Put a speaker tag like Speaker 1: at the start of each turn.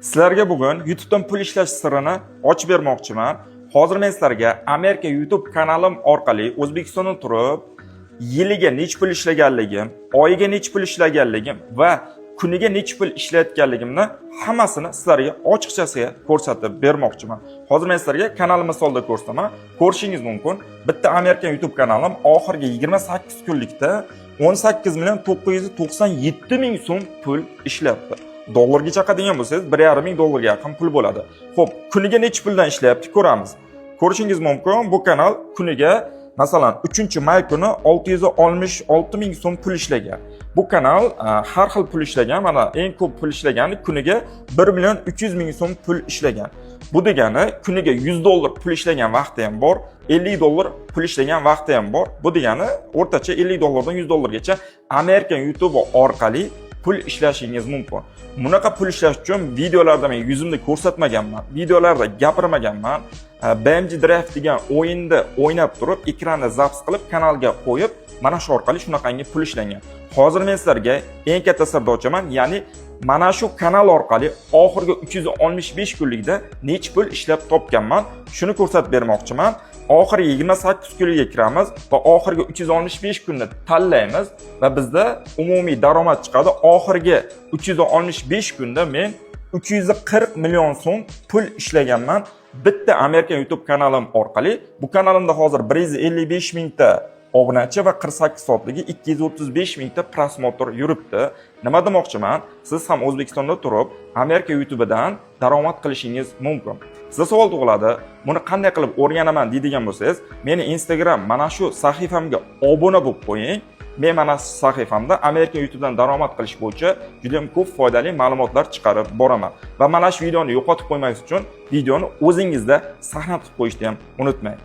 Speaker 1: Sizlarga bugun YouTube'dan pul ishlash sirini ochib bermoqchiman. Hozir men sizlarga Amerika YouTube kanalim orqali O'zbekistonda turib, yiliga nech pul ishlaganligim, oyiga nech pul ishlaganligim va kuniga nech pul ishlayotganligimni hammasini sizlarga ochiqchasiga ko'rsatib bermoqchiman. Hozir men sizlarga kanal misolida ko'rsataman. Ko'rishingiz mumkin. Bitta Amerika YouTube kanalim oxirgi 28 kunlikda 18 million 997 ming so'm pul ishlayapti. Dollarga chaqadigan bo'lsangiz 1,5 ming dollarga yaqin pul bo'ladi. Xo'p, kuniga nech puldan ishlayapti ko'ramiz. Ko'rishingiz mumkin, bu kanal kuniga masalan 3-may kuni 666 ming so'm pul ishlagan. Bu kanal har xil pul ishlagan, mana eng ko'p pul ishlagani kuniga 1 million 300 ming so'm pul ishlagan. Bu degani kuniga 100 dollar pul ishlagan vaqti ham bor, 50 dollar pul ishlagan vaqti ham bor. Bu degani o'rtacha 50 dollardan 100 dollargacha Amerika YouTube orqali pul ishlashingiz mumkin. Bunaqa pul ishlash uchun videolarda men yuzimni ko'rsatmaganman, videolarda gapirmaganman. BMG Drive degan o'yinda o'ynab turib, ekranni zaps qilib kanalga qo'yib, mana shu orqali shunaqangi pul ishlangan. Hozir men sizlarga eng katta sirni ochaman, ya'ni mana shu kanal orqali oxirgi 365 kunlikda nech pul ishlab topganman, shuni ko'rsatib bermoqchiman. Oxirgi 28 kunga kiramiz va oxirgi 365 kunni tanlaymiz va bizda umumiy daromad chiqadi. Oxirgi 365 kunda men 340 million so'm pul ishlaganman bitta Amerika YouTube kanalim orqali. Bu kanalimda hozir 155 mingta obunachi va 48 soatligi 235 mingta prosmotr yuribdi. Nima demoqchiman? Siz ham O'zbekistonda turib, Amerika YouTube'dan daromad qilishingiz mumkin. Sizga savol tug'iladi, buni qanday qilib o'rganaman deydigan bo'lsangiz, meni Instagram mana shu sahifamga obuna bo'lib qo'ying. Men mana shu sahifamda Amerika YouTube'dan daromad qilish bo'yicha juda ham ko'p foydali ma'lumotlar chiqarib boraman. Va mana shu videoni yo'qotib qo'ymaslik uchun videoni o'zingizda saqlab qo'yishni ham unutmang.